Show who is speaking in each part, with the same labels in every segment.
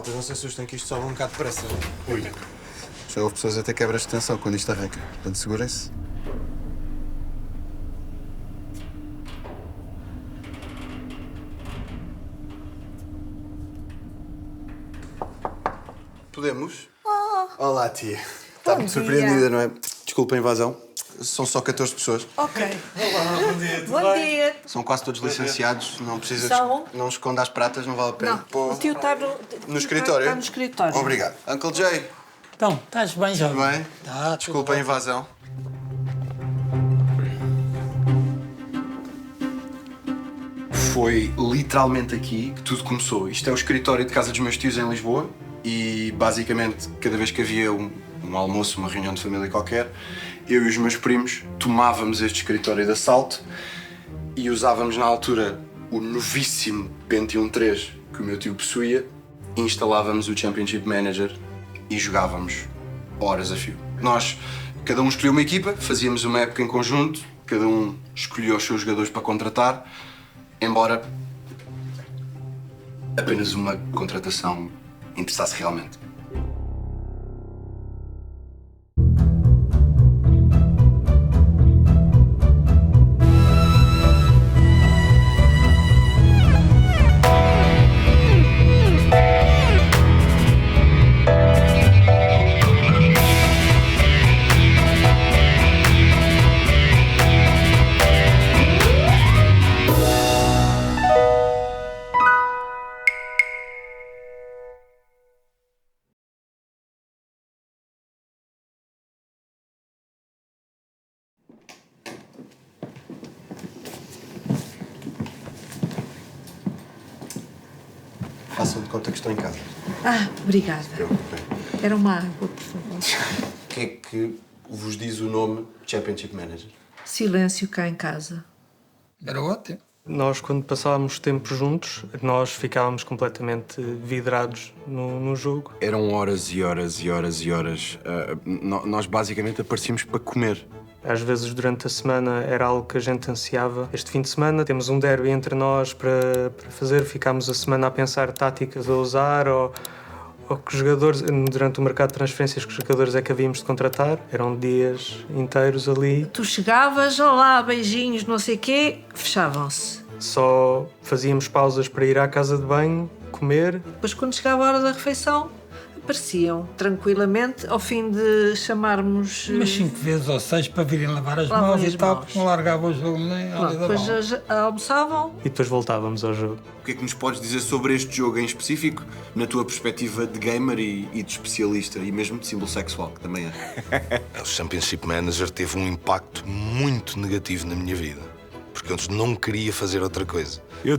Speaker 1: Malta, não se assustem que isto sobe um bocado depressa.
Speaker 2: Ui. Já houve pessoas a ter quebras de tensão quando isto arranca. Portanto, segurem-se. Podemos? Olá, tia. Está muito surpreendida, não é? Desculpa a invasão. São só 14 pessoas.
Speaker 3: Ok.
Speaker 1: Olá, bom dia, tudo
Speaker 3: Bom
Speaker 1: bem?
Speaker 3: dia.
Speaker 2: São quase todos licenciados. Não precisa...
Speaker 3: São?
Speaker 2: Não esconda as pratas, não vale a pena.
Speaker 3: Não,
Speaker 2: Pô,
Speaker 3: o tio está
Speaker 2: no escritório?
Speaker 3: Está no escritório.
Speaker 2: Obrigado. Uncle Jay,
Speaker 4: Então, estás bem,
Speaker 2: tudo
Speaker 4: jovem?
Speaker 2: bem?
Speaker 4: Tá,
Speaker 2: Desculpa a invasão. Foi literalmente aqui que tudo começou. Isto é o escritório de casa dos meus tios em Lisboa e, basicamente, cada vez que havia um almoço, uma reunião de família qualquer, eu e os meus primos tomávamos este escritório de assalto e usávamos, na altura, o novíssimo Pentium 3 que o meu tio possuía e instalávamos o Championship Manager e jogávamos horas a fio. Nós, cada um escolheu uma equipa, fazíamos uma época em conjunto, cada um escolheu os seus jogadores para contratar, embora apenas uma contratação interessasse realmente. Façam de conta que estou em casa.
Speaker 3: Ah, obrigada.
Speaker 2: Preocupem.
Speaker 3: Era uma água, por favor.
Speaker 2: O que é que vos diz o nome Championship Manager?
Speaker 3: Silêncio cá em casa.
Speaker 4: Era ótimo.
Speaker 5: Nós, quando passávamos tempo juntos, nós ficávamos completamente vidrados no jogo.
Speaker 2: Eram horas e horas e horas e horas. Nós basicamente aparecíamos para comer.
Speaker 5: Às vezes, durante a semana, era algo que a gente ansiava. Este fim de semana temos um derby entre nós para fazer. Ficámos a semana a pensar táticas a usar ou que jogadores, durante o mercado de transferências, que jogadores é que havíamos de contratar. Eram dias inteiros ali.
Speaker 3: Tu chegavas, olá, beijinhos, não sei quê, fechavam-se.
Speaker 5: Só fazíamos pausas para ir à casa de banho, comer.
Speaker 3: Depois, quando chegava a hora da refeição, apareciam tranquilamente, ao fim de chamarmos...
Speaker 4: Umas 5 vezes ou 6 para virem lavar as
Speaker 3: Lavam
Speaker 4: mãos
Speaker 3: as
Speaker 4: e tal,
Speaker 3: mãos.
Speaker 4: porque não largava o jogo nem
Speaker 3: Pronto,
Speaker 4: ali da
Speaker 3: depois
Speaker 4: bola.
Speaker 3: almoçavam.
Speaker 5: E depois voltávamos ao jogo.
Speaker 2: O que é que nos podes dizer sobre este jogo em específico, na tua perspectiva de gamer e de especialista, e mesmo de símbolo sexual, que também é?
Speaker 6: O Championship Manager teve um impacto muito negativo na minha vida, porque eu não queria fazer outra coisa.
Speaker 7: Eu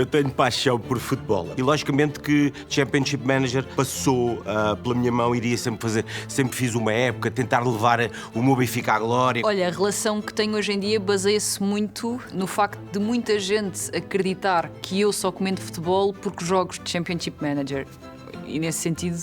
Speaker 7: tenho paixão por futebol. E logicamente que Championship Manager passou pela minha mão, iria sempre fiz uma época, tentar levar o meu Benfica à glória.
Speaker 8: Olha, a relação que tenho hoje em dia baseia-se muito no facto de muita gente acreditar que eu só comento futebol porque jogo de Championship Manager. E nesse sentido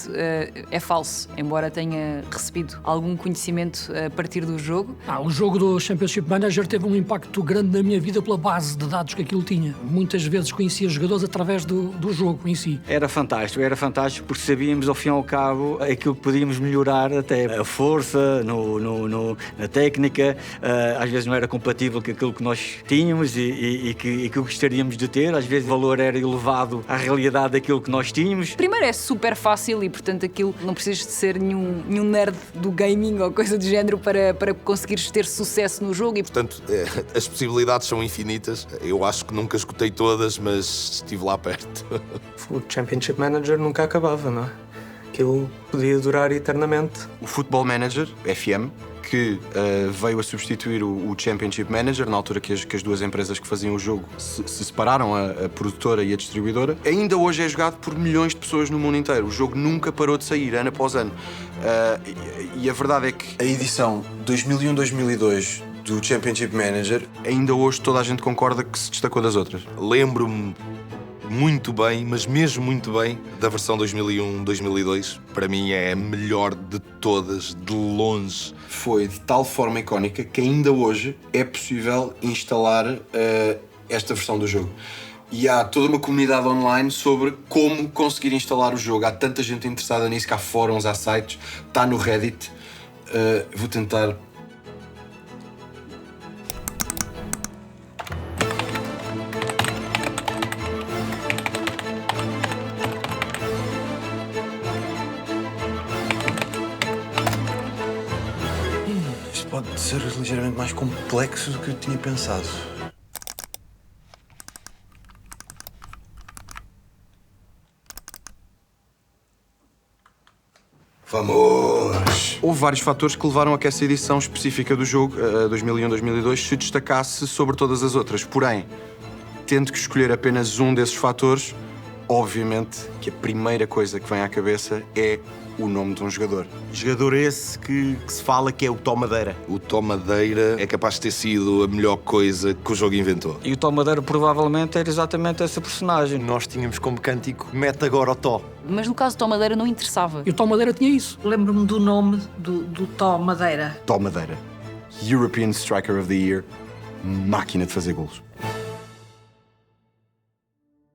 Speaker 8: é falso, embora tenha recebido algum conhecimento a partir do jogo.
Speaker 9: O jogo do Championship Manager teve um impacto grande na minha vida pela base de dados que aquilo tinha. Muitas vezes conhecia jogadores através do jogo em si.
Speaker 10: Era fantástico porque sabíamos ao fim e ao cabo aquilo que podíamos melhorar, até a força, na técnica, às vezes não era compatível com aquilo que nós tínhamos e que gostaríamos de ter, às vezes o valor era elevado à realidade daquilo que nós tínhamos.
Speaker 8: Primeiro é super fácil e, portanto, aquilo não precisas de ser nenhum nerd do gaming ou coisa do género para conseguires ter sucesso no jogo.
Speaker 6: Portanto, as possibilidades são infinitas. Eu acho que nunca escutei todas, mas estive lá perto.
Speaker 5: O Championship Manager nunca acabava, não é? Aquilo podia durar eternamente.
Speaker 2: O Football Manager, FM, que veio a substituir o Championship Manager, na altura que as duas empresas que faziam o jogo se separaram, a produtora e a distribuidora, ainda hoje é jogado por milhões de pessoas no mundo inteiro. O jogo nunca parou de sair, ano após ano. E a verdade é que a edição 2001-2002 do Championship Manager, ainda hoje toda a gente concorda que se destacou das outras.
Speaker 6: Lembro-me muito bem, mas mesmo muito bem, da versão 2001-2002. Para mim é a melhor de todas, de longe.
Speaker 2: Foi de tal forma icónica que ainda hoje é possível instalar esta versão do jogo. E há toda uma comunidade online sobre como conseguir instalar o jogo. Há tanta gente interessada nisso, que há fóruns, há sites, está no Reddit. Vou tentar... Isto pode ser ligeiramente mais complexo do que eu tinha pensado. Vamos! Houve vários fatores que levaram a que essa edição específica do jogo, 2001-2002, se destacasse sobre todas as outras. Porém, tendo que escolher apenas um desses fatores, obviamente que a primeira coisa que vem à cabeça é o nome de um jogador.
Speaker 7: Jogador esse que se fala que é o Tó Madeira.
Speaker 6: O Tó Madeira é capaz de ter sido a melhor coisa que o jogo inventou.
Speaker 10: E o Tó Madeira provavelmente era exatamente essa personagem.
Speaker 7: Nós tínhamos como cântico Mete agora o Tó.
Speaker 8: Mas no caso do Tó Madeira não interessava.
Speaker 9: E o Tó Madeira tinha isso.
Speaker 3: Lembro-me do nome do Tó Madeira.
Speaker 2: Tó Madeira. European Striker of the Year. Máquina de fazer golos.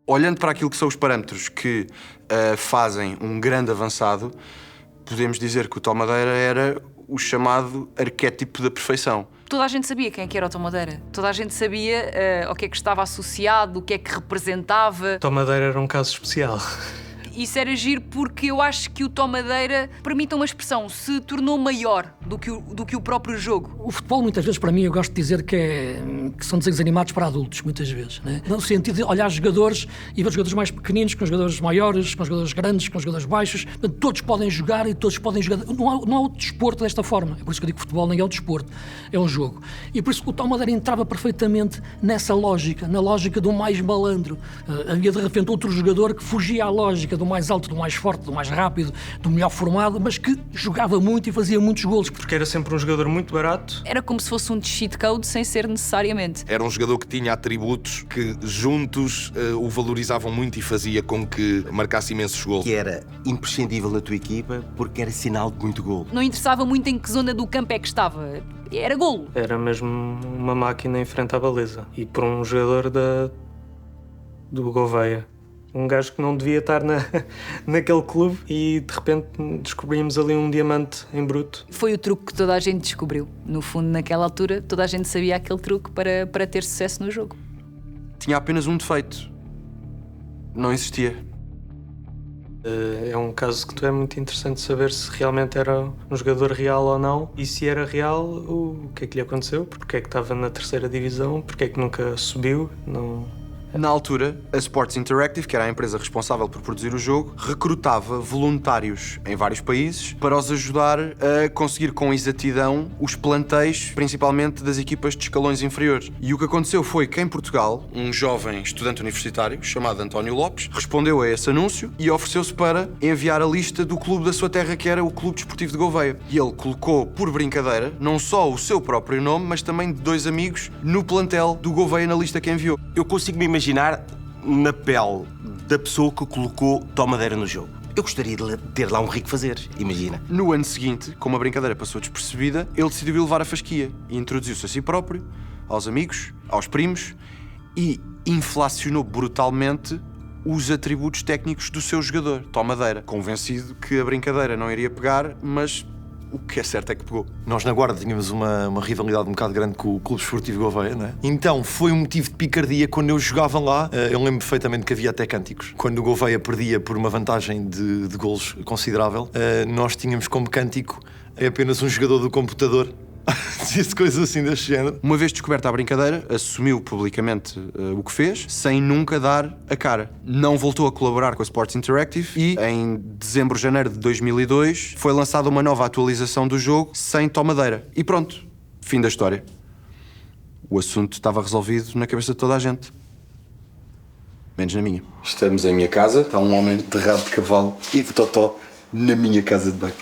Speaker 2: Olhando para aquilo que são os parâmetros que fazem um grande avançado, podemos dizer que o Tó Madeira era o chamado arquétipo da perfeição.
Speaker 8: Toda a gente sabia quem é que era o Tó Madeira. Toda a gente sabia ao que é que estava associado, o que é que representava.
Speaker 5: Tó Madeira era um caso especial.
Speaker 8: Isso era giro porque eu acho que o Tó Madeira, permite uma expressão, se tornou maior do que o próprio jogo.
Speaker 9: O futebol, muitas vezes, para mim, eu gosto de dizer que são desenhos animados para adultos, muitas vezes. Né? No sentido de olhar jogadores e ver jogadores mais pequeninos, com jogadores maiores, com jogadores grandes, com jogadores baixos. Todos podem jogar e todos podem jogar. Não há o desporto desta forma. É por isso que eu digo que o futebol nem é o desporto, é um jogo. E por isso o Tó Madeira entrava perfeitamente nessa lógica, na lógica do mais malandro. Havia, de repente, outro jogador que fugia à lógica do mais alto, do mais forte, do mais rápido, do melhor formado, mas que jogava muito e fazia muitos golos.
Speaker 5: Porque era sempre um jogador muito barato.
Speaker 8: Era como se fosse um cheat code sem ser necessariamente.
Speaker 6: Era um jogador que tinha atributos que juntos o valorizavam muito e fazia com que marcasse imensos gols.
Speaker 7: Que era imprescindível na tua equipa porque era sinal de muito golo.
Speaker 8: Não interessava muito em que zona do campo é que estava. Era golo.
Speaker 5: Era mesmo uma máquina em frente à baliza. E por um jogador do Gouveia. Um gajo que não devia estar naquele clube e de repente descobrimos ali um diamante em bruto.
Speaker 8: Foi o truque que toda a gente descobriu. No fundo, naquela altura, toda a gente sabia aquele truque para ter sucesso no jogo.
Speaker 2: Tinha apenas um defeito. Não existia.
Speaker 5: É um caso que é muito interessante saber se realmente era um jogador real ou não. E se era real, o que é que lhe aconteceu? Porque é que estava na terceira divisão? Porque é que nunca subiu? Não...
Speaker 2: Na altura, a Sports Interactive, que era a empresa responsável por produzir o jogo, recrutava voluntários em vários países para os ajudar a conseguir com exatidão os plantéis, principalmente das equipas de escalões inferiores. E o que aconteceu foi que em Portugal, um jovem estudante universitário chamado António Lopes respondeu a esse anúncio e ofereceu-se para enviar a lista do clube da sua terra, que era o Clube Desportivo de Gouveia. E ele colocou, por brincadeira, não só o seu próprio nome, mas também de 2 amigos no plantel do Gouveia na lista que enviou.
Speaker 7: Eu consigo me imaginar na pele da pessoa que colocou Tó Madeira no jogo. Eu gostaria de ter lá um rico fazer, imagina.
Speaker 2: No ano seguinte, como a brincadeira passou despercebida, ele decidiu levar a fasquia e introduziu-se a si próprio, aos amigos, aos primos e inflacionou brutalmente os atributos técnicos do seu jogador, Tó Madeira, convencido que a brincadeira não iria pegar, mas o que é certo é que pegou.
Speaker 6: Nós na Guarda tínhamos uma rivalidade um bocado grande com o Clube Desportivo Gouveia, não é? Então foi um motivo de picardia quando eu jogava lá. Eu lembro perfeitamente que havia até cânticos. Quando o Gouveia perdia por uma vantagem de golos considerável, nós tínhamos como cântico apenas um jogador do computador. Disse coisas assim deste género.
Speaker 2: Uma vez descoberta a brincadeira, assumiu publicamente o que fez, sem nunca dar a cara. Não voltou a colaborar com a Sports Interactive e, em dezembro, janeiro de 2002, foi lançada uma nova atualização do jogo sem Tó Madeira. E pronto, fim da história. O assunto estava resolvido na cabeça de toda a gente. Menos na minha. Estamos em minha casa, está um homem de rabo de cavalo e de totó na minha casa de banho.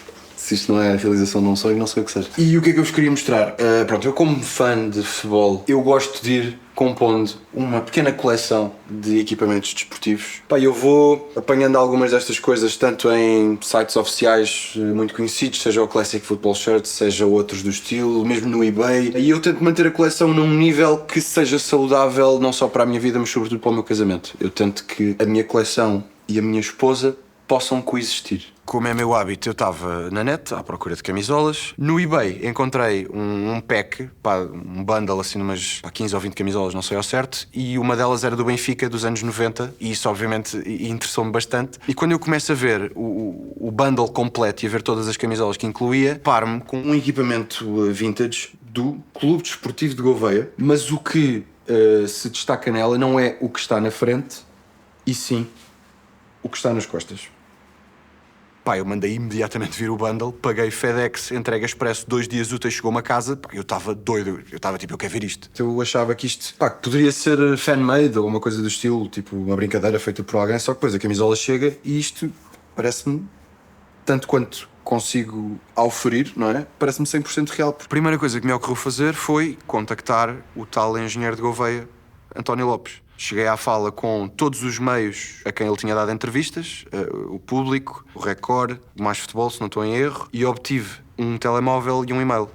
Speaker 2: Se isto não é a realização de um sonho, não sei o que seja. E o que é que eu vos queria mostrar? Pronto, eu como fã de futebol, eu gosto de ir compondo uma pequena coleção de equipamentos desportivos. Pá, eu vou apanhando algumas destas coisas, tanto em sites oficiais muito conhecidos, seja o Classic Football Shirt, seja outros do estilo, mesmo no eBay. E eu tento manter a coleção num nível que seja saudável, não só para a minha vida, mas sobretudo para o meu casamento. Eu tento que a minha coleção e a minha esposa possam coexistir. Como é meu hábito, eu estava na net à procura de camisolas. No eBay encontrei um pack, pá, um bundle assim, umas 15 ou 20 camisolas, não sei ao certo, e uma delas era do Benfica dos anos 90, e isso obviamente interessou-me bastante. E quando eu começo a ver o bundle completo e a ver todas as camisolas que incluía, paro-me com um equipamento vintage do Clube Desportivo de Gouveia, mas o que se destaca nela não é o que está na frente, e sim o que está nas costas. Pá, eu mandei imediatamente vir o bundle, paguei FedEx, entrega expresso, 2 dias úteis, chegou-me a casa. Pá, eu estava doido, eu estava tipo, eu quero ver isto. Eu achava que isto, pá, que poderia ser fan-made ou uma coisa do estilo, tipo uma brincadeira feita por alguém, só que depois a camisola chega e isto parece-me, tanto quanto consigo auferir, não é? Parece-me 100% real. A primeira coisa que me ocorreu fazer foi contactar o tal engenheiro de Gouveia, António Lopes. Cheguei à fala com todos os meios a quem ele tinha dado entrevistas, o Público, o Record, o Mais Futebol, se não estou em erro, e obtive um telemóvel e um e-mail.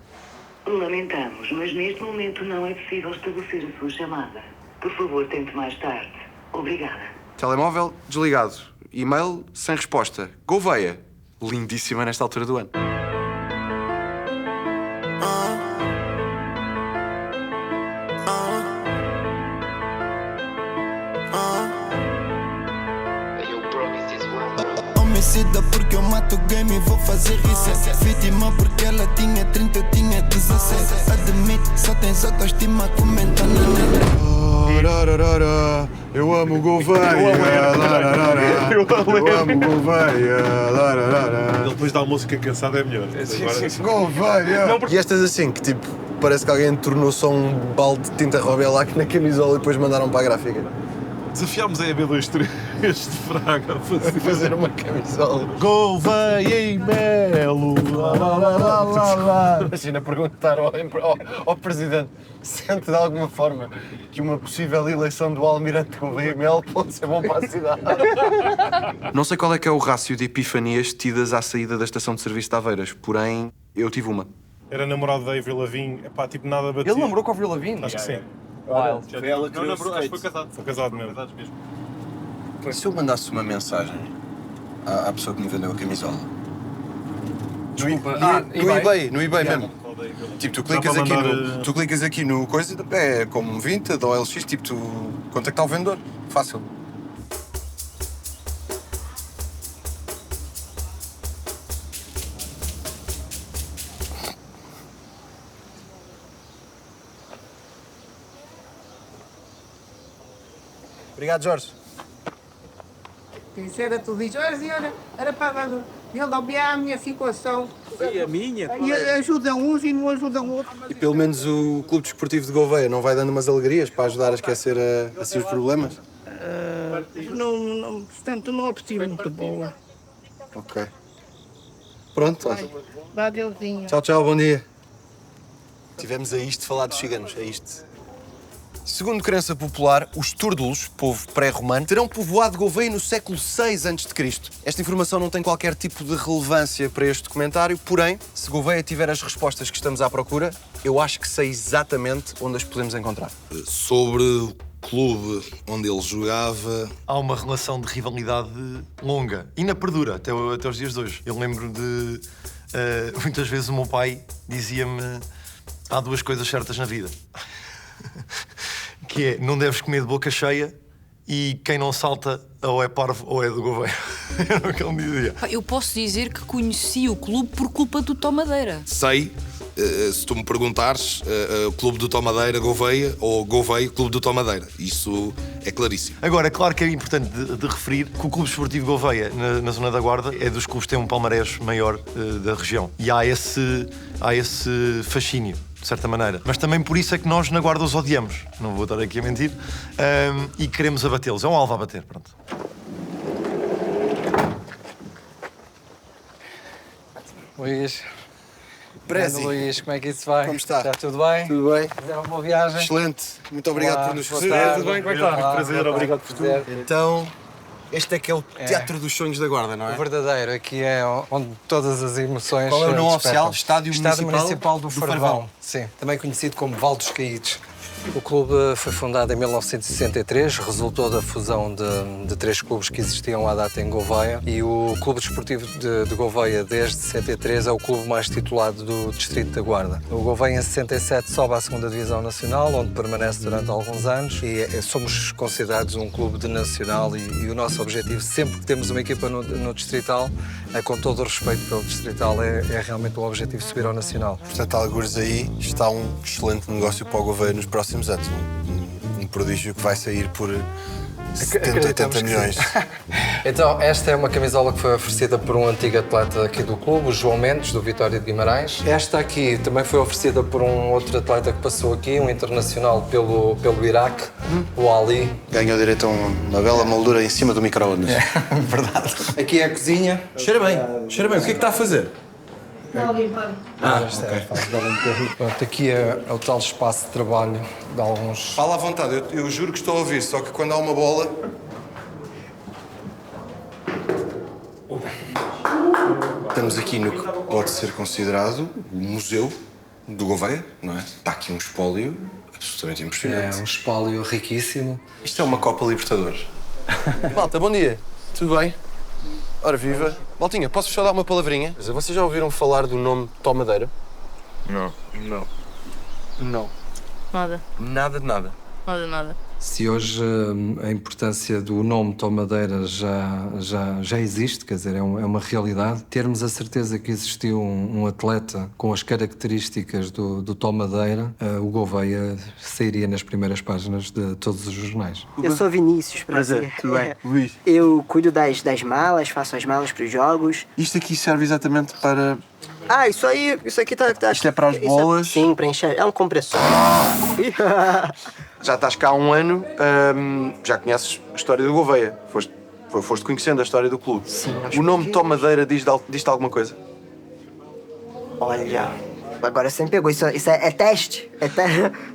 Speaker 11: Lamentamos, mas neste momento não é possível estabelecer a sua chamada. Por favor, tente mais tarde. Obrigada.
Speaker 2: Telemóvel desligado, e-mail sem resposta. Gouveia, lindíssima nesta altura do ano.
Speaker 12: Homicida porque eu mato o game e vou fazer reset. Vítima porque ela tinha 30, eu tinha 17. Admite, só tens autoestima, comenta na net.
Speaker 2: Eu amo Gouveia. Eu amo Gouveia.
Speaker 1: Ele depois da música cansado é melhor.
Speaker 2: Gouveia.
Speaker 1: E estas assim, que tipo, parece que alguém tornou só um balde de tinta Robelac na camisola e depois mandaram para a gráfica.
Speaker 13: Desafiámos a EB23 de Fraga a
Speaker 1: fazer uma camisola.
Speaker 13: Gouveia e Melo.
Speaker 1: Imagina perguntar ao Presidente: sente de alguma forma que uma possível eleição do Almirante Gouveia e Melo pode ser bom para a cidade?
Speaker 2: Não sei qual é que é o rácio de epifanias tidas à saída da estação de serviço de Aveiras, porém eu tive uma.
Speaker 13: Era namorado da Avril Lavigne, epá, tipo nada batia.
Speaker 1: Ele namorou com a Avril Lavigne?
Speaker 13: Acho que sim.
Speaker 1: Foi ela que
Speaker 13: não namorou, acho que foi casado. Foi casado mesmo.
Speaker 1: E se eu mandasse uma mensagem à pessoa que me vendeu a camisola?
Speaker 13: Desculpa.
Speaker 1: No eBay mesmo. Tipo, tu clicas aqui no coisa, é como Vinted ou LX, tipo, tu contactar o vendedor. Fácil. Obrigado, Jorge.
Speaker 14: Isso era tudo. Diz, olha, senhora, era para ele obviar a minha situação.
Speaker 10: E a minha?
Speaker 14: E ajudam uns e não ajudam outros.
Speaker 1: E pelo menos o Clube Desportivo de Gouveia não vai dando umas alegrias para ajudar a esquecer assim os problemas?
Speaker 14: Portanto, não obtive muito boa.
Speaker 1: Ok. Pronto, olha.
Speaker 14: Vá, Deusinho.
Speaker 1: Tchau, tchau, bom dia. Tivemos a isto falar dos ciganos, a isto. Segundo crença popular, os túrdulos, povo pré-romano, terão povoado Gouveia no século VI a.C. Esta informação não tem qualquer tipo de relevância para este documentário, porém, se Gouveia tiver as respostas que estamos à procura, eu acho que sei exatamente onde as podemos encontrar.
Speaker 15: Sobre o clube onde ele jogava...
Speaker 6: Há uma relação de rivalidade longa, e ainda perdura até os dias de hoje. Eu lembro de... muitas vezes o meu pai dizia-me: há 2 coisas certas na vida. Que é, não deves comer de boca cheia, e quem não salta ou é parvo ou é do Gouveia. Era o que ele me dizia.
Speaker 8: Eu posso dizer que conheci o clube por culpa do Tomadeira.
Speaker 15: Sei, se tu me perguntares, o Clube do Tomadeira Gouveia ou Gouveia Clube do Tomadeira. Isso é claríssimo.
Speaker 6: Agora, claro que é importante de referir que o Clube Esportivo Gouveia, na Zona da Guarda, é dos clubes que têm um palmarés maior da região. E há esse fascínio, de certa maneira. Mas também por isso é que nós na Guarda os odiamos. Não vou estar aqui a mentir. E queremos abatê-los. É um alvo a bater, pronto.
Speaker 16: Luís.
Speaker 1: Prezi.
Speaker 16: Grande Luís, como é que isso vai?
Speaker 1: Como está?
Speaker 16: Está tudo bem?
Speaker 1: Tudo bem.
Speaker 16: É uma boa viagem?
Speaker 1: Excelente. Muito obrigado
Speaker 16: Olá,
Speaker 1: por nos
Speaker 16: boa
Speaker 1: receber.
Speaker 16: tarde.
Speaker 1: Tudo bem? Como é que está?
Speaker 16: Olá,
Speaker 1: Prazer,
Speaker 16: boa tarde.
Speaker 1: obrigado por tudo. Então, este é que é o Teatro dos Sonhos da Guarda, não é?
Speaker 16: O verdadeiro, aqui é onde todas as emoções.
Speaker 1: Qual é o nome
Speaker 16: despertam.
Speaker 1: oficial? Estádio Municipal
Speaker 16: do
Speaker 1: do
Speaker 16: Farvão.
Speaker 1: Farvão.
Speaker 16: Sim, também conhecido como Val dos Caídos. O clube foi fundado em 1963, resultou da fusão de 3 clubes que existiam à data em Gouveia, e o Clube Desportivo de Gouveia, desde 63, é o clube mais titulado do Distrito da Guarda. O Gouveia, em 67, sobe à 2ª Divisão Nacional, onde permanece durante alguns anos, e somos considerados um clube de nacional, e o nosso objetivo, sempre que temos uma equipa no Distrital, com todo o respeito pelo Distrital, é realmente o objetivo de subir ao Nacional.
Speaker 1: Portanto, algures aí, está um excelente negócio para o Gouveia nos próximos anos. Um prodígio que vai sair por 70, 80 milhões.
Speaker 16: Então, esta é uma camisola que foi oferecida por um antigo atleta aqui do clube, o João Mendes, do Vitória de Guimarães. Esta aqui também foi oferecida por um outro atleta que passou aqui, um internacional pelo Iraque, o Ali.
Speaker 2: Ganhou direito a uma bela moldura em cima do micro-ondas.
Speaker 16: Verdade. Aqui é a cozinha.
Speaker 1: Cheira bem. Cheira bem. O que é que está a fazer?
Speaker 3: Não limpar.
Speaker 16: Pronto, aqui é o tal espaço de trabalho de alguns...
Speaker 1: Fala à vontade, eu juro que estou a ouvir, só que quando há uma bola... Estamos aqui no que pode ser considerado o Museu do Gouveia, não é? Está aqui um espólio absolutamente impressionante.
Speaker 16: É um espólio riquíssimo.
Speaker 1: Isto é uma Copa Libertadores. Malta, bom dia. Tudo bem? Ora viva. Maltinha, posso só dar uma palavrinha? Vocês já ouviram falar do nome Tomadeira?
Speaker 13: Não.
Speaker 1: Não.
Speaker 17: Nada.
Speaker 1: Nada de nada.
Speaker 17: Nada.
Speaker 16: Se hoje a importância do nome Tomadeira já existe, quer dizer, é uma realidade, termos a certeza que existiu um atleta com as características do Tomadeira, o Gouveia sairia nas primeiras páginas de todos os jornais.
Speaker 18: Eu sou Vinícius, prazer.
Speaker 2: Tudo bem? Luís.
Speaker 18: Eu cuido das malas, faço as malas para os jogos.
Speaker 2: Isto aqui serve exatamente para...
Speaker 18: Ah, isso aqui tá...
Speaker 2: Isto é para as bolas?
Speaker 18: Sim, para encher. É um compressor.
Speaker 2: Já estás cá há um ano, já conheces a história do Gouveia. Foste conhecendo a história do clube.
Speaker 18: Sim,
Speaker 2: o nome Tomadeira diz-te alguma coisa?
Speaker 18: Olha, agora você me pegou. Isso é teste?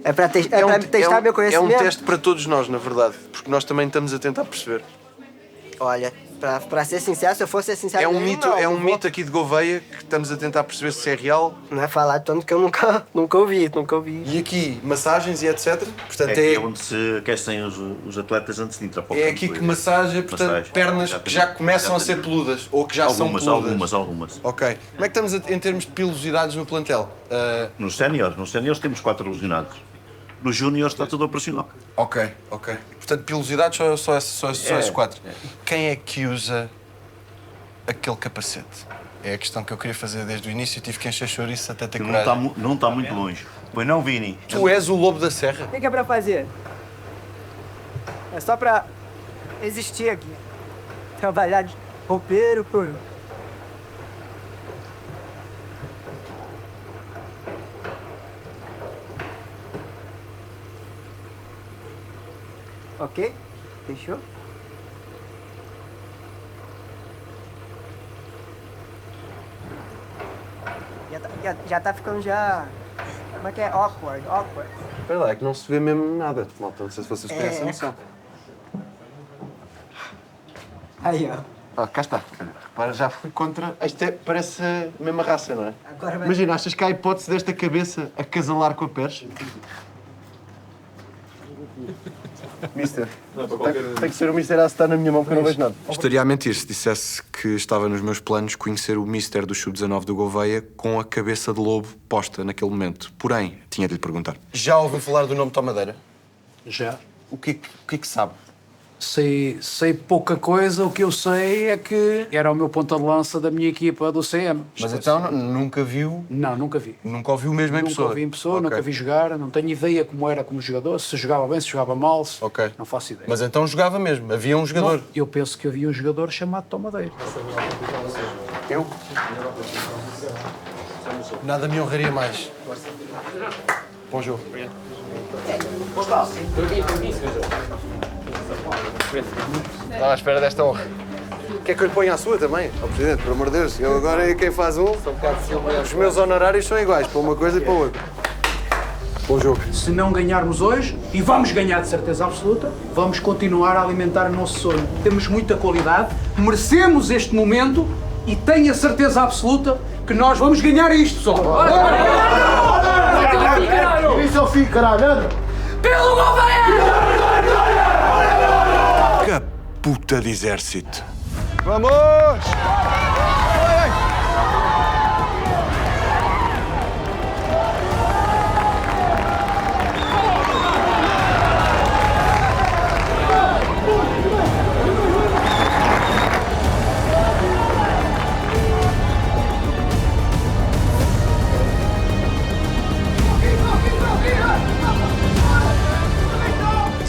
Speaker 18: É para testar meu conhecimento?
Speaker 2: É um teste para todos nós, na verdade. Porque nós também estamos a tentar perceber.
Speaker 18: Olha, pra ser sincero, se eu fosse ser sincero...
Speaker 2: É um mito aqui de Gouveia que estamos a tentar perceber se é real.
Speaker 18: Não é falar tanto que eu nunca ouvi.
Speaker 2: E aqui, massagens e etc. Portanto,
Speaker 19: é onde se aquecem os atletas antes de entrar para o
Speaker 2: É
Speaker 19: campo.
Speaker 2: aqui que massagem, portanto, pernas que já começam a ser peludas. Ou que já são peludas.
Speaker 19: Algumas.
Speaker 2: Ok. Como é que estamos em termos de pilosidades no plantel?
Speaker 19: Nos séniores temos 4 lesionados. Nos júniores está tudo operacional.
Speaker 2: Ok. Portanto, pilosidades só esses 4. Quem é que usa aquele capacete? É a questão que eu queria fazer desde o início e tive que encher chouriço até ter coragem.
Speaker 19: Não está muito longe. Pois não, Vini?
Speaker 2: Tu és o lobo da serra?
Speaker 18: O que é pra fazer? É só pra existir aqui. Trabalhar de roupeiro por... Ok? Fechou? Já tá ficando já... Como é que é? Awkward.
Speaker 2: Espera lá, é que não se vê mesmo nada. Malta, não sei se vocês têm essa noção.
Speaker 18: Aí, ó.
Speaker 2: Cá está. Repara, já fui contra... Isto parece a mesma raça, não é?
Speaker 18: Agora vai...
Speaker 2: Imagina, achas que há a hipótese desta cabeça acasalar com a Pérez? Mister, tem que ser o Mister a estar na minha mão porque eu não vejo nada. Estaria a mentir se dissesse que estava nos meus planos conhecer o Mister do Sub-19 do Gouveia com a cabeça de lobo posta naquele momento. Porém, tinha de lhe perguntar. Já ouviu falar do nome Tomadeira?
Speaker 20: Já.
Speaker 2: O que é que sabe?
Speaker 20: Sei pouca coisa, o que eu sei é que era o meu ponta de lança da minha equipa do CM.
Speaker 2: Mas então nunca viu?
Speaker 20: Não, nunca vi.
Speaker 2: Nunca ouviu mesmo em pessoa?
Speaker 20: Nunca vi em pessoa,
Speaker 2: Okay.
Speaker 20: nunca vi jogar, não tenho ideia como era como jogador, se jogava bem, se jogava mal, não faço ideia.
Speaker 2: Mas então jogava mesmo, havia um jogador?
Speaker 20: Não, eu penso que havia um jogador chamado Tomadeira.
Speaker 2: Eu? Nada me honraria mais. Bom jogo. Estava à espera desta honra.
Speaker 1: Quer que eu lhe ponha a sua também? Ó, Presidente, por amor de Deus, eu agora é quem faz um. Os meus honorários são iguais para uma coisa e para outra. Bom jogo.
Speaker 20: Se não ganharmos hoje, e vamos ganhar de certeza absoluta, vamos continuar a alimentar o nosso sonho. Temos muita qualidade, merecemos este momento e tenho a certeza absoluta que nós vamos ganhar isto, pessoal.
Speaker 12: Isso é o fim, caralho!
Speaker 20: Pelo Gouveia!
Speaker 2: Que puta de exército!
Speaker 1: Vamos!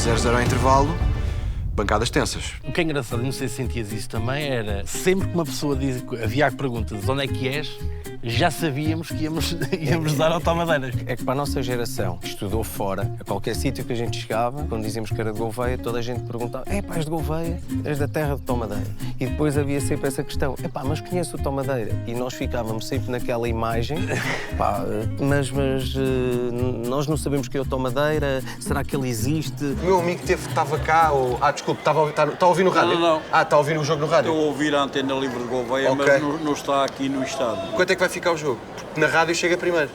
Speaker 2: 0-0 ao intervalo, bancadas tensas.
Speaker 17: O que é engraçado, não sei se sentias isso também, era sempre que uma pessoa havia a pergunta de onde é que és, já sabíamos que íamos dar ao Tomadeiras.
Speaker 21: É que para a nossa geração que estudou fora, a qualquer sítio que a gente chegava, quando dizíamos que era de Gouveia, toda a gente perguntava: pá, és de Gouveia, és da terra de Tomadeira. E depois havia sempre essa questão: pá, mas conheço o Tomadeira. E nós ficávamos sempre naquela imagem: pá, mas nós não sabemos que é o Tomadeira, será que ele existe?
Speaker 1: O meu amigo estava cá, ou... desculpe, está a ouvir no rádio?
Speaker 22: Não.
Speaker 1: Está a ouvir o jogo no rádio?
Speaker 22: Estou a ouvir a antena livre de Gouveia,
Speaker 1: Okay.
Speaker 22: mas não está aqui no estádio.
Speaker 1: Quanto é que vai ficar o jogo? Porque na rádio chega primeiro.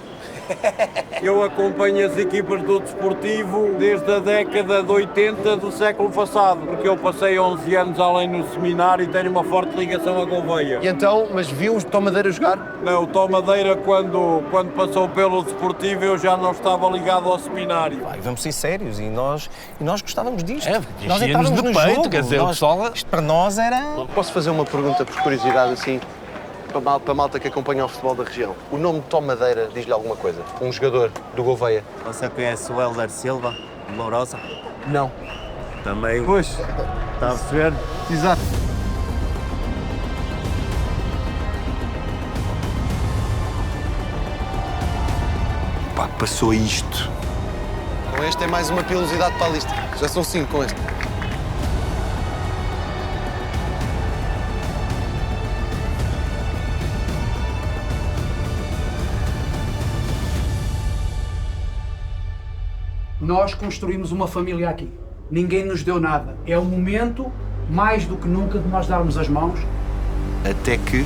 Speaker 22: Eu acompanho as equipas do desportivo desde a década de 80 do século passado, porque eu passei 11 anos além no seminário e tenho uma forte ligação a Gouveia.
Speaker 1: E então, mas viu o Tomadeira jogar?
Speaker 22: Não, o Tomadeira, quando passou pelo desportivo, eu já não estava ligado ao seminário.
Speaker 21: Pá, vamos ser sérios, e nós gostávamos disto.
Speaker 17: Nós
Speaker 21: entrávamos
Speaker 17: de
Speaker 21: no
Speaker 17: peito,
Speaker 21: jogo.
Speaker 17: quer dizer, o pessoal...
Speaker 21: Isto para nós era...
Speaker 1: Posso fazer uma pergunta por curiosidade, assim, para a malta que acompanha o futebol da região? O nome Tomadeira diz-lhe alguma coisa? Um jogador do Gouveia?
Speaker 23: Você conhece o Hélder Silva, de Lourosa?
Speaker 1: Não.
Speaker 23: Também.
Speaker 1: Pois.
Speaker 23: Está a perceber?
Speaker 1: Exato.
Speaker 2: Pá, passou isto.
Speaker 1: Com este é mais uma pilosidade para a lista. Já são 5 com este.
Speaker 20: Nós construímos uma família aqui. Ninguém nos deu nada. É o momento, mais do que nunca, de nós darmos as mãos.
Speaker 2: Até que...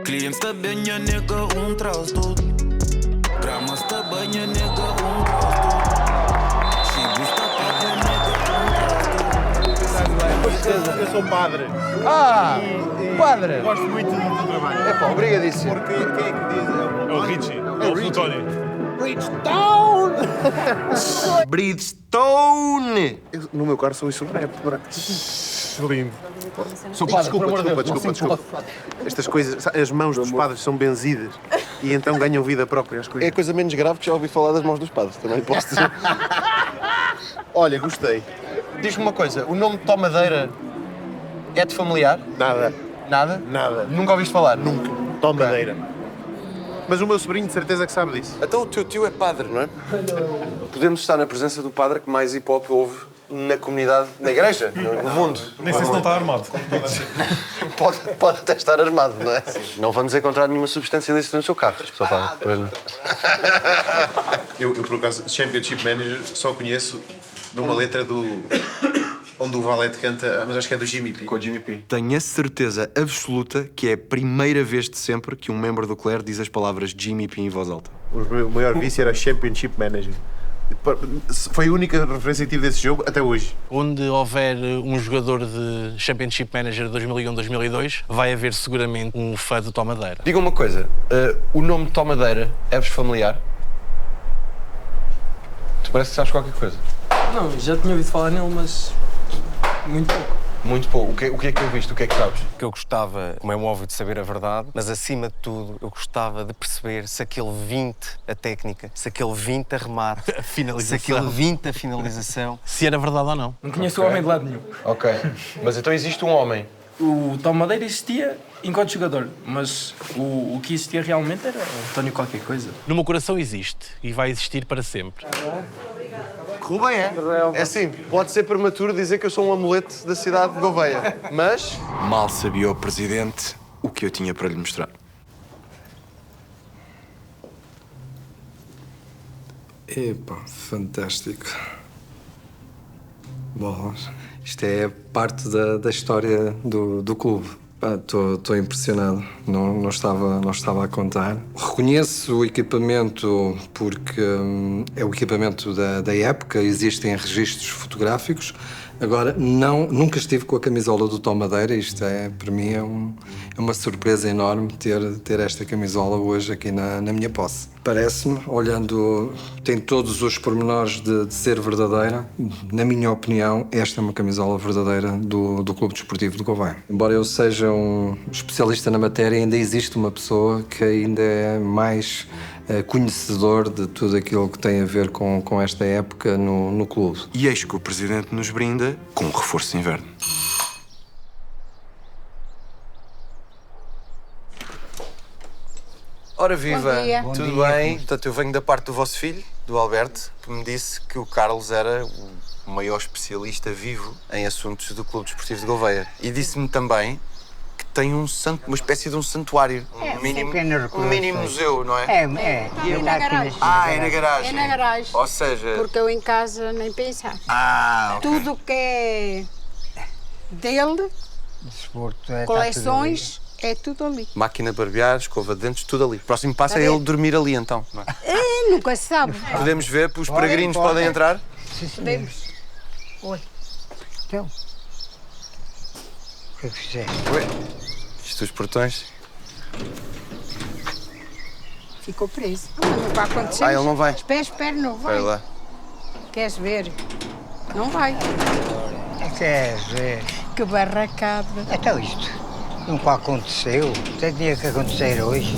Speaker 12: Cliente banha nega traz tudo. Grama sta banha nega traz tudo. Chico está paga nega
Speaker 13: Eu sou padre.
Speaker 1: Padre!
Speaker 13: Gosto muito do teu trabalho.
Speaker 1: É pá, obrigadíssimo.
Speaker 13: Porque quem é que diz? É o Richie, é o Plutónio.
Speaker 1: Bridgestone!
Speaker 24: No meu carro sou isso rap.
Speaker 13: Lindo.
Speaker 24: Sou padre, desculpa. Estas coisas, as mãos dos padres são benzidas e então ganham vida própria as coisas.
Speaker 1: É a coisa menos grave que já ouvi falar das mãos dos padres, também posso dizer.
Speaker 24: Olha, gostei.
Speaker 1: Diz-me uma coisa, o nome Tomadeira é-te familiar?
Speaker 24: Nada.
Speaker 1: Nada?
Speaker 24: Nada.
Speaker 1: Nunca ouviste falar?
Speaker 24: Nunca. Tomadeira. Mas o meu sobrinho de certeza que sabe disso.
Speaker 1: Então o teu tio é padre, não é? Podemos estar na presença do padre que mais hip-hop houve na comunidade, na igreja, no mundo.
Speaker 13: Nem sei se não está armado.
Speaker 1: Pode até estar armado, não é? Não vamos encontrar nenhuma substância ilícita no seu carro, Sr. Padre. Pois não.
Speaker 24: Eu, por acaso, Championship Manager só conheço numa letra do... onde o Valete canta, mas acho que é do Jimmy P.
Speaker 2: Com o Jimmy P. Tenho a certeza absoluta que é a primeira vez de sempre que um membro do clero diz as palavras Jimmy P em voz alta.
Speaker 24: O maior vício era Championship Manager. Foi a única referência que tive desse jogo até hoje.
Speaker 17: Onde houver um jogador de Championship Manager 2001-2002, vai haver seguramente um fã do Tomadeira.
Speaker 1: Diga uma coisa, o nome Tomadeira é-vos familiar? Tu parece que sabes qualquer coisa.
Speaker 5: Não, já tinha ouvido falar nele, mas muito pouco.
Speaker 1: Muito bom. O que é que eu viste? O que é que sabes?
Speaker 21: Que eu gostava, como é óbvio, de saber a verdade, mas acima de tudo, eu gostava de perceber se aquele 20 a técnica, se aquele 20 a remate,
Speaker 17: A finalização.
Speaker 21: se aquele 20 a finalização.
Speaker 17: Se era verdade ou não.
Speaker 4: Não conheço o homem de lado nenhum.
Speaker 1: Ok. Mas então existe um homem.
Speaker 4: O Tom Madeira existia enquanto jogador, mas o que existia realmente era o António qualquer coisa.
Speaker 17: No meu coração existe e vai existir para sempre.
Speaker 1: Correu bem, é? É assim, pode ser prematuro dizer que eu sou um amuleto da cidade de Gouveia, mas...
Speaker 2: Mal sabia o Presidente o que eu tinha para lhe mostrar.
Speaker 21: Epá, fantástico. Bolas. Isto é parte da história do clube. Estou impressionado. Não estava a contar. Reconheço o equipamento porque é o equipamento da época. Existem registros fotográficos. Agora, nunca estive com a camisola do Tom Madeira. Isto para mim é uma surpresa enorme ter esta camisola hoje aqui na minha posse. Parece-me, olhando, tem todos os pormenores de ser verdadeira. Na minha opinião, esta é uma camisola verdadeira do Clube Desportivo de Gouveia. Embora eu seja um especialista na matéria, ainda existe uma pessoa que ainda é mais conhecedor de tudo aquilo que tem a ver com esta época no clube.
Speaker 2: E eis que o Presidente nos brinda com um reforço de inverno.
Speaker 1: Ora viva,
Speaker 7: Bom dia.
Speaker 1: tudo
Speaker 7: Bom dia.
Speaker 1: bem? Portanto, eu venho da parte do vosso filho, do Alberto, que me disse que o Carlos era o maior especialista vivo em assuntos do Clube Desportivo de Gouveia. E disse-me também que tem uma espécie de um santuário, um mini museu, não é?
Speaker 7: É na garagem.
Speaker 1: É na garagem.
Speaker 7: É na garagem.
Speaker 1: Ou seja...
Speaker 7: Porque eu em casa nem pensar.
Speaker 1: Ok.
Speaker 7: Tudo que é dele, coleções, é tudo ali.
Speaker 1: Máquina de barbear, escova de dentes, tudo ali. O próximo passo é ele dormir ali, então. Não é?
Speaker 7: Nunca se sabe.
Speaker 1: Podemos ver, os peregrinos podem entrar?
Speaker 7: Podemos. Oi.
Speaker 9: Então, o que é que fizeste?
Speaker 1: Isto os portões.
Speaker 7: Ficou preso. Não vai acontecer.
Speaker 1: Ele não vai?
Speaker 7: Espera, não vai.
Speaker 1: Vai lá.
Speaker 7: Queres ver? Não vai.
Speaker 9: Queres ver?
Speaker 7: Que barracada.
Speaker 9: Então isto nunca aconteceu. Tinha que acontecer hoje.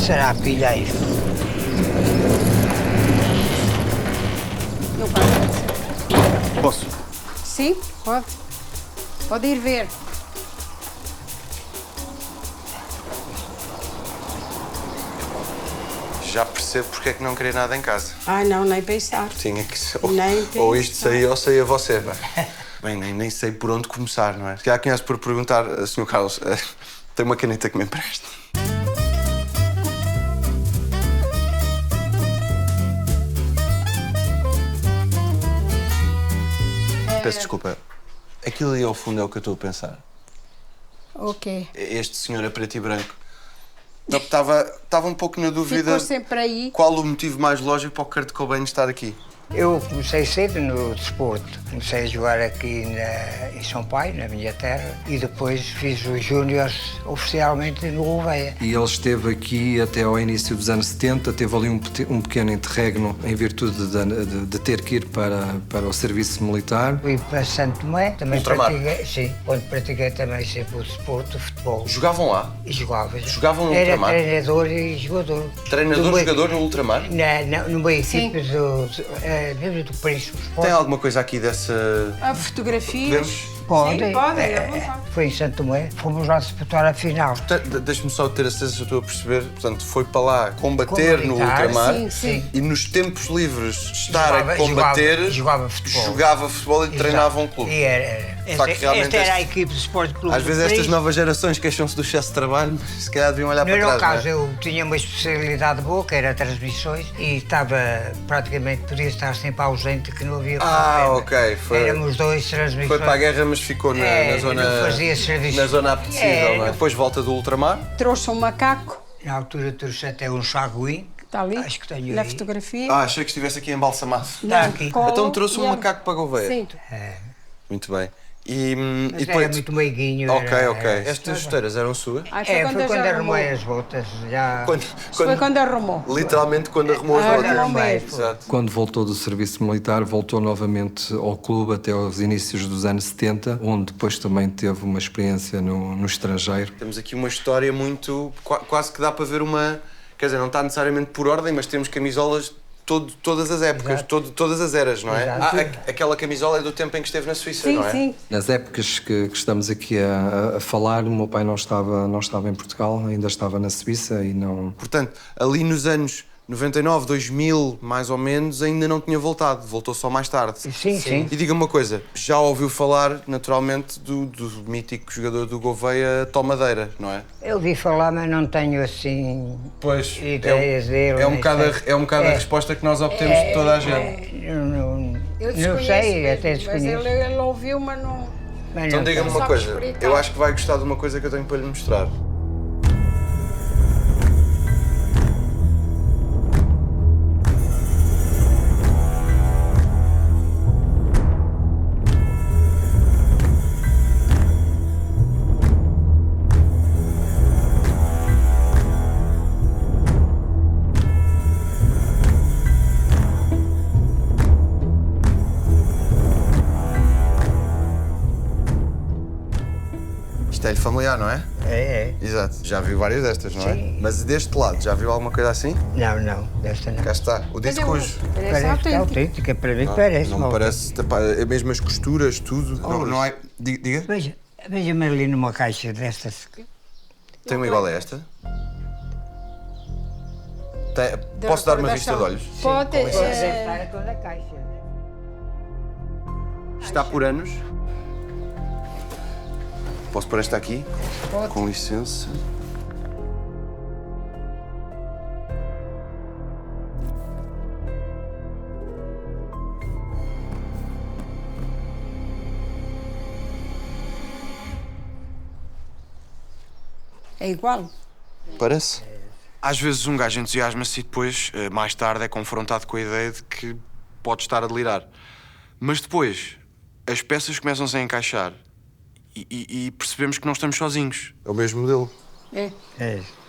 Speaker 9: Será pilheiro?
Speaker 7: Não vai acontecer.
Speaker 1: Posso?
Speaker 7: Sim, pode. Pode ir ver.
Speaker 1: Já percebo porque é que não queria nada em casa.
Speaker 7: Ai, não, nem pensar.
Speaker 1: Tinha que ser.
Speaker 7: Nem
Speaker 1: Ou isto saía ou saía você. Bem, nem sei por onde começar, não é? Já conhece por perguntar, Sr. Carlos, tem uma caneta que me empreste? Peço desculpa. Aquilo ali ao fundo é o que eu estou a pensar.
Speaker 7: O quê?
Speaker 1: Este senhor a preto e branco. Estava um pouco na dúvida.
Speaker 7: Ficou sempre aí.
Speaker 1: Qual o motivo mais lógico para o Kurt Cobain estar aqui?
Speaker 9: Eu comecei cedo no desporto. Comecei a jogar aqui em São Paulo, na minha terra, e depois fiz os júniores oficialmente no Gouveia.
Speaker 21: E ele esteve aqui até ao início dos anos 70, teve ali um pequeno interregno em virtude de ter que ir para o serviço militar.
Speaker 9: Fui para Santo Tomé, também
Speaker 1: Ultramar.
Speaker 9: pratiquei, sim, onde pratiquei também sempre o desporto, o futebol.
Speaker 1: Jogavam lá?
Speaker 9: E jogava.
Speaker 1: Jogavam no
Speaker 9: Era
Speaker 1: ultramar?
Speaker 9: treinador e jogador.
Speaker 1: Treinador e jogador no ultramar?
Speaker 9: Numa equipe mesmo do Príncipe.
Speaker 1: Tem alguma coisa aqui dessa...
Speaker 7: A fotografia?
Speaker 1: Podemos?
Speaker 9: Pode.
Speaker 7: Sim, pode, é à vontade.
Speaker 9: Foi em Santo Tomé, fomos lá disputar a final.
Speaker 1: Deixa-me só ter a certeza se eu estou a perceber. Portanto, foi para lá combater no ultramar e nos tempos livres estar a combater,
Speaker 9: jogava
Speaker 1: futebol e treinava um clube.
Speaker 9: E era.
Speaker 1: Esta
Speaker 9: era a equipe de Sport Clube.
Speaker 1: Às vezes estas novas gerações queixam-se do excesso de trabalho, mas se calhar deviam olhar para trás.
Speaker 9: No meu caso, eu tinha uma especialidade boa, que era transmissões, e estava praticamente, podia estar sempre ausente, que não havia problema.
Speaker 1: Ok.
Speaker 9: Éramos dois transmissões.
Speaker 1: Foi para a guerra, mas ficou na zona.
Speaker 9: Não fazia serviço.
Speaker 1: Na zona apetecível, não é? Depois volta do ultramar.
Speaker 7: Trouxe um macaco.
Speaker 9: Na altura trouxe até um chaguim.
Speaker 7: Está ali,
Speaker 9: acho que tenho
Speaker 7: na
Speaker 9: aí.
Speaker 7: fotografia.
Speaker 1: Achei que estivesse aqui embalsamado.
Speaker 9: Está aqui.
Speaker 1: Então trouxe um macaco para a Gouveia.
Speaker 7: Sim.
Speaker 1: Muito bem.
Speaker 9: Mas era muito meiguinho.
Speaker 1: Ok. Estas chuteiras eram suas?
Speaker 9: Foi quando arrumei as botas.
Speaker 7: Foi quando arrumou.
Speaker 1: Literalmente quando arrumou as botas. Exato.
Speaker 16: Quando voltou do serviço militar, voltou novamente ao clube até aos inícios dos anos 70, onde depois também teve uma experiência no estrangeiro.
Speaker 1: Temos aqui uma história muito... Quase que dá para ver uma... Quer dizer, não está necessariamente por ordem, mas temos camisolas todas as épocas, todas as eras, não é? Aquela camisola é do tempo em que esteve na Suíça, não é?
Speaker 7: Sim.
Speaker 16: Nas épocas que estamos aqui a falar, o meu pai não estava em Portugal, ainda estava na Suíça e não...
Speaker 1: Portanto, ali nos anos 99, 2000, mais ou menos, ainda não tinha voltado. Voltou só mais tarde.
Speaker 9: Sim.
Speaker 1: E diga-me uma coisa, já ouviu falar, naturalmente, do mítico jogador do Gouveia, Tomadeira, não é?
Speaker 9: Eu ouvi falar, mas não tenho, assim, ideias dele.
Speaker 1: É um bocado a resposta que nós obtemos de toda a gente.
Speaker 9: Não sei, até desconheço.
Speaker 7: Mas ele ouviu, mas não...
Speaker 1: Então diga-me uma coisa, eu acho que vai gostar de uma coisa que eu tenho para lhe mostrar. Isto é-lhe familiar, não é?
Speaker 9: É.
Speaker 1: Exato. Já viu várias destas, não é?
Speaker 9: Sim.
Speaker 1: Mas deste lado, já viu alguma coisa assim?
Speaker 9: Não, desta não.
Speaker 1: Cá está. O dito cujo.
Speaker 9: Parece autêntica, para mim parece.
Speaker 1: Não parece, é mesmo as costuras, tudo. Não é... Diga.
Speaker 9: Veja-me ali numa caixa destas.
Speaker 1: Tem uma igual a esta? Posso dar uma vista de olhos?
Speaker 7: Pode.
Speaker 9: Deve estar toda a caixa.
Speaker 1: Está por anos. Posso pôr esta aqui?
Speaker 7: Pode.
Speaker 1: Com licença.
Speaker 7: É igual?
Speaker 1: Parece. Às vezes um gajo entusiasma-se e depois, mais tarde, é confrontado com a ideia de que pode estar a delirar. Mas depois, as peças começam-se a encaixar e percebemos que não estamos sozinhos. É o mesmo modelo.
Speaker 7: É.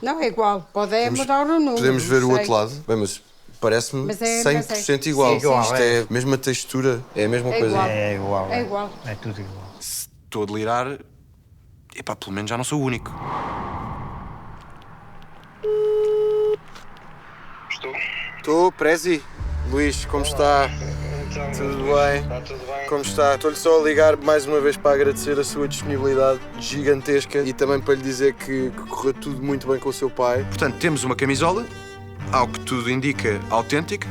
Speaker 7: Não, é igual. Pode mudar o número.
Speaker 1: Podemos ver o outro lado. Bem, mas parece-me 100% igual.
Speaker 9: Sim,
Speaker 1: Isto é a mesma textura, é a mesma coisa.
Speaker 9: É igual.
Speaker 7: É igual.
Speaker 9: É tudo igual.
Speaker 1: Se estou a delirar, epá, pelo menos já não sou o único. Estou, Prezi. Luís, como está? Tudo bem?
Speaker 8: Está tudo bem?
Speaker 1: Como está? Estou-lhe só a ligar mais uma vez para agradecer a sua disponibilidade gigantesca e também para lhe dizer que correu tudo muito bem com o seu pai. Portanto, temos uma camisola, ao que tudo indica autêntica,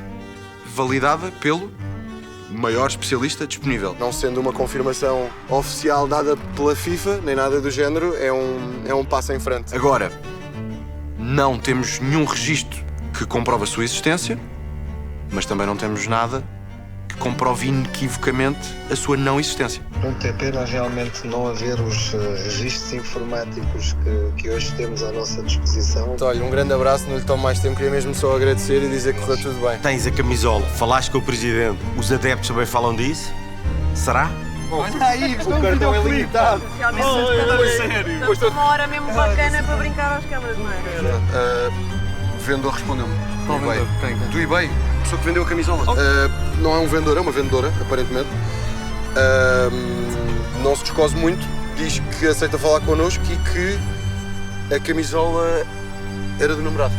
Speaker 1: validada pelo maior especialista disponível. Não sendo uma confirmação oficial dada pela FIFA, nem nada do género, é um passo em frente. Agora, não temos nenhum registro que comprove a sua existência, mas também não temos nada que comprove inequivocamente a sua não existência.
Speaker 8: Pronto, é pena realmente não haver os registros informáticos que hoje temos à nossa disposição.
Speaker 1: Olha, um grande abraço, não lhe tomo mais tempo, queria mesmo só agradecer e dizer que correu tudo bem.
Speaker 10: Tens a camisola, falaste com o Presidente, os adeptos também falam disso? Será?
Speaker 1: Olha aí, o cartão é limitado.
Speaker 11: Sério? Estamos uma hora mesmo bacana para brincar às câmaras, não é?
Speaker 1: O vendedor respondeu-me. Do eBay. Do eBay. A pessoa que vendeu a camisola. Não é um vendedor, é uma vendedora, aparentemente. Não se descose muito. Diz que aceita falar connosco e que a camisola era do namorado.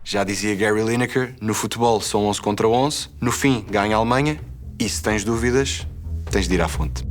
Speaker 1: Já dizia Gary Lineker, no futebol são 11 contra 11, no fim ganha a Alemanha e se tens dúvidas, tens de ir à fonte.